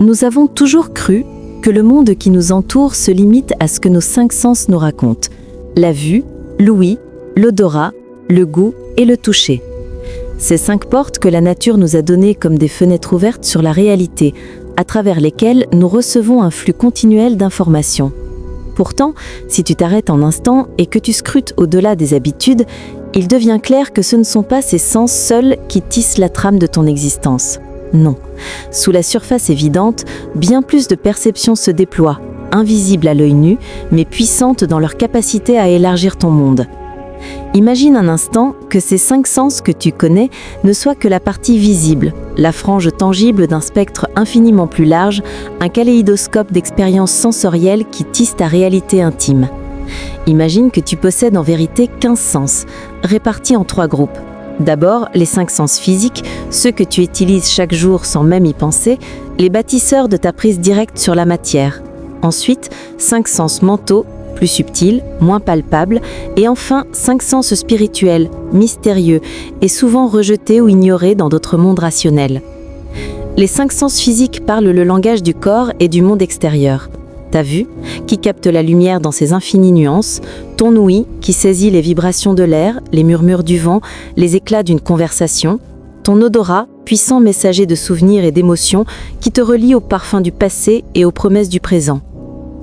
Nous avons toujours cru que le monde qui nous entoure se limite à ce que nos 5 sens nous racontent. La vue, l'ouïe, l'odorat, le goût et le toucher. Ces 5 portes que la nature nous a données comme des fenêtres ouvertes sur la réalité, à travers lesquelles nous recevons un flux continuel d'informations. Pourtant, si tu t'arrêtes un instant et que tu scrutes au-delà des habitudes, il devient clair que ce ne sont pas ces sens seuls qui tissent la trame de ton existence. Non. Sous la surface évidente, bien plus de perceptions se déploient, invisibles à l'œil nu, mais puissantes dans leur capacité à élargir ton monde. Imagine un instant que ces 5 sens que tu connais ne soient que la partie visible, la frange tangible d'un spectre infiniment plus large, un kaléidoscope d'expériences sensorielles qui tissent ta réalité intime. Imagine que tu possèdes en vérité 15 sens, répartis en 3 groupes. D'abord, les 5 sens physiques, ceux que tu utilises chaque jour sans même y penser, les bâtisseurs de ta prise directe sur la matière. Ensuite, 5 sens mentaux, plus subtils, moins palpables, et enfin 5 sens spirituels, mystérieux, et souvent rejetés ou ignorés dans d'autres mondes rationnels. Les 5 sens physiques parlent le langage du corps et du monde extérieur. Ta vue, qui capte la lumière dans ses infinies nuances, ton ouïe, qui saisit les vibrations de l'air, les murmures du vent, les éclats d'une conversation, ton odorat, puissant messager de souvenirs et d'émotions, qui te relie aux parfums du passé et aux promesses du présent.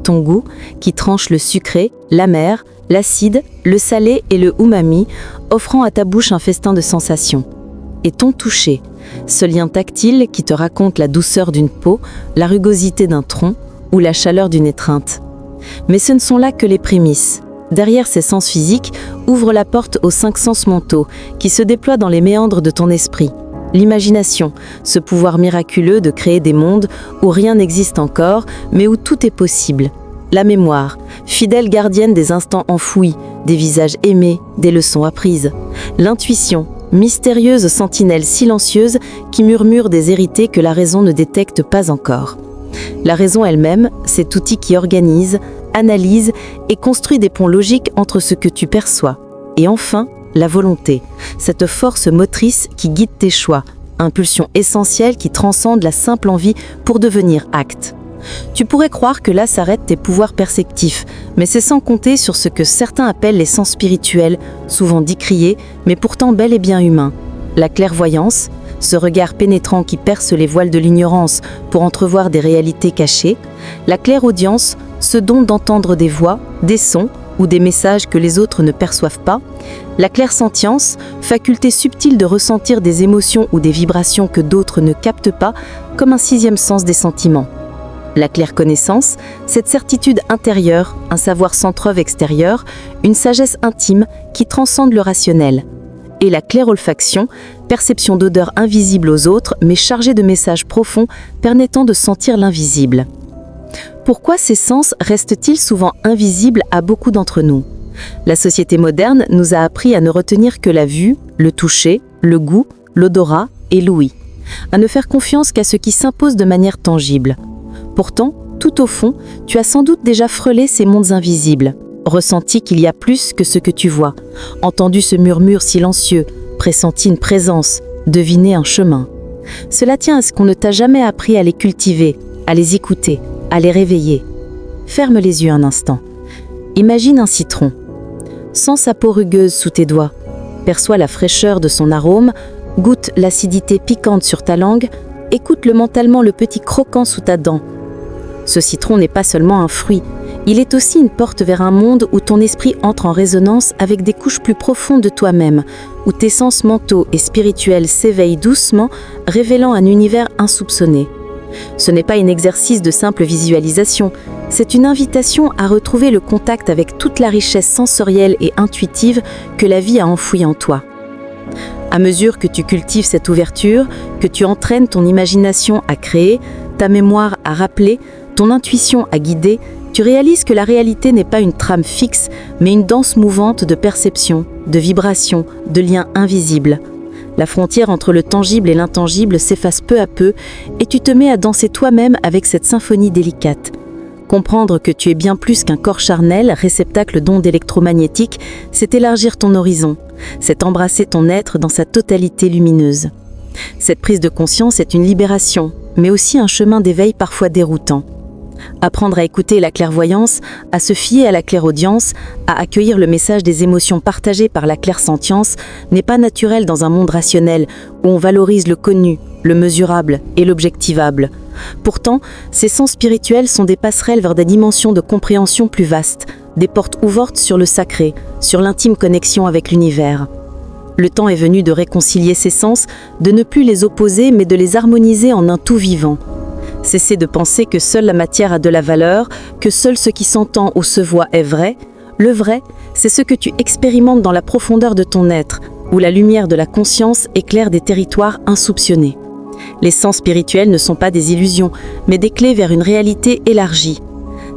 Ton goût, qui tranche le sucré, l'amer, l'acide, le salé et le umami, offrant à ta bouche un festin de sensations. Et ton toucher, ce lien tactile qui te raconte la douceur d'une peau, la rugosité d'un tronc ou la chaleur d'une étreinte. Mais ce ne sont là que les prémices. Derrière ces sens physiques, ouvre la porte aux 5 sens mentaux qui se déploient dans les méandres de ton esprit. L'imagination, ce pouvoir miraculeux de créer des mondes où rien n'existe encore, mais où tout est possible. La mémoire, fidèle gardienne des instants enfouis, des visages aimés, des leçons apprises. L'intuition, mystérieuse sentinelle silencieuse qui murmure des hérités que la raison ne détecte pas encore. La raison elle-même, cet outil qui organise, analyse et construit des ponts logiques entre ce que tu perçois. Et enfin, la volonté, cette force motrice qui guide tes choix, impulsion essentielle qui transcende la simple envie pour devenir acte. Tu pourrais croire que là s'arrêtent tes pouvoirs perceptifs, mais c'est sans compter sur ce que certains appellent les sens spirituels, souvent décriés, mais pourtant bel et bien humains. La clairvoyance, ce regard pénétrant qui perce les voiles de l'ignorance pour entrevoir des réalités cachées, la clairaudience, ce don d'entendre des voix, des sons ou des messages que les autres ne perçoivent pas, la clairsentience, faculté subtile de ressentir des émotions ou des vibrations que d'autres ne captent pas, comme un 6e sens des sentiments. La clairconnaissance, cette certitude intérieure, un savoir sans preuve extérieure, une sagesse intime qui transcende le rationnel. Et la clairolfaction, perception d'odeurs invisibles aux autres, mais chargée de messages profonds permettant de sentir l'invisible. Pourquoi ces sens restent-ils souvent invisibles à beaucoup d'entre nous ? La société moderne nous a appris à ne retenir que la vue, le toucher, le goût, l'odorat et l'ouïe, à ne faire confiance qu'à ce qui s'impose de manière tangible. Pourtant, tout au fond, tu as sans doute déjà frôlé ces mondes invisibles, ressenti qu'il y a plus que ce que tu vois, entendu ce murmure silencieux, pressenti une présence, deviné un chemin. Cela tient à ce qu'on ne t'a jamais appris à les cultiver, à les écouter, à les réveiller. Ferme les yeux un instant. Imagine un citron. Sens sa peau rugueuse sous tes doigts. Perçois la fraîcheur de son arôme, goûte l'acidité piquante sur ta langue, écoute mentalement le petit croquant sous ta dent. Ce citron n'est pas seulement un fruit, il est aussi une porte vers un monde où ton esprit entre en résonance avec des couches plus profondes de toi-même, où tes sens mentaux et spirituels s'éveillent doucement, révélant un univers insoupçonné. Ce n'est pas un exercice de simple visualisation, c'est une invitation à retrouver le contact avec toute la richesse sensorielle et intuitive que la vie a enfouie en toi. À mesure que tu cultives cette ouverture, que tu entraînes ton imagination à créer, ta mémoire à rappeler, ton intuition à guider, tu réalises que la réalité n'est pas une trame fixe, mais une danse mouvante de perceptions, de vibrations, de liens invisibles. La frontière entre le tangible et l'intangible s'efface peu à peu et tu te mets à danser toi-même avec cette symphonie délicate. Comprendre que tu es bien plus qu'un corps charnel, réceptacle d'ondes électromagnétiques, c'est élargir ton horizon, c'est embrasser ton être dans sa totalité lumineuse. Cette prise de conscience est une libération, mais aussi un chemin d'éveil parfois déroutant. Apprendre à écouter la clairvoyance, à se fier à la clairaudience, à accueillir le message des émotions partagées par la clairsentience n'est pas naturel dans un monde rationnel où on valorise le connu, le mesurable et l'objectivable. Pourtant, ces sens spirituels sont des passerelles vers des dimensions de compréhension plus vastes, des portes ouvertes sur le sacré, sur l'intime connexion avec l'univers. Le temps est venu de réconcilier ces sens, de ne plus les opposer mais de les harmoniser en un tout vivant. Cesser de penser que seule la matière a de la valeur, que seul ce qui s'entend ou se voit est vrai. Le vrai, c'est ce que tu expérimentes dans la profondeur de ton être, où la lumière de la conscience éclaire des territoires insoupçonnés. Les sens spirituels ne sont pas des illusions, mais des clés vers une réalité élargie.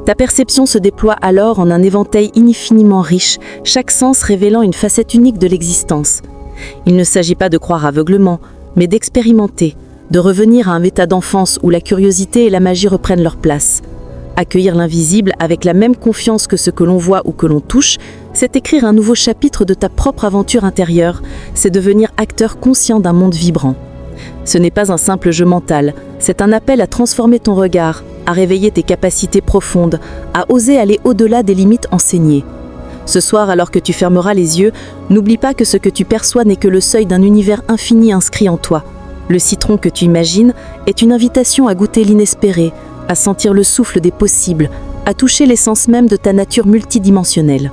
Ta perception se déploie alors en un éventail infiniment riche, chaque sens révélant une facette unique de l'existence. Il ne s'agit pas de croire aveuglement, mais d'expérimenter, de revenir à un état d'enfance où la curiosité et la magie reprennent leur place. Accueillir l'invisible avec la même confiance que ce que l'on voit ou que l'on touche, c'est écrire un nouveau chapitre de ta propre aventure intérieure, c'est devenir acteur conscient d'un monde vibrant. Ce n'est pas un simple jeu mental, c'est un appel à transformer ton regard, à réveiller tes capacités profondes, à oser aller au-delà des limites enseignées. Ce soir, alors que tu fermeras les yeux, n'oublie pas que ce que tu perçois n'est que le seuil d'un univers infini inscrit en toi. Le citron que tu imagines est une invitation à goûter l'inespéré, à sentir le souffle des possibles, à toucher l'essence même de ta nature multidimensionnelle.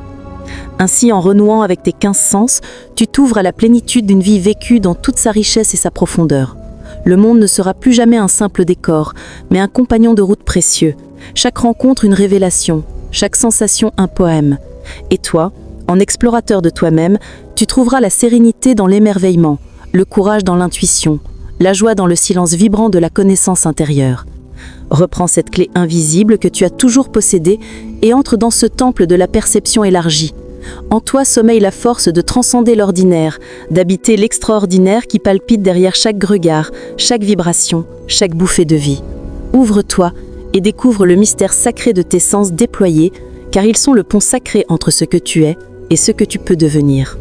Ainsi, en renouant avec tes 15 sens, tu t'ouvres à la plénitude d'une vie vécue dans toute sa richesse et sa profondeur. Le monde ne sera plus jamais un simple décor, mais un compagnon de route précieux. Chaque rencontre une révélation, chaque sensation un poème. Et toi, en explorateur de toi-même, tu trouveras la sérénité dans l'émerveillement, le courage dans l'intuition, la joie dans le silence vibrant de la connaissance intérieure. Reprends cette clé invisible que tu as toujours possédée et entre dans ce temple de la perception élargie. En toi sommeille la force de transcender l'ordinaire, d'habiter l'extraordinaire qui palpite derrière chaque regard, chaque vibration, chaque bouffée de vie. Ouvre-toi et découvre le mystère sacré de tes sens déployés, car ils sont le pont sacré entre ce que tu es et ce que tu peux devenir.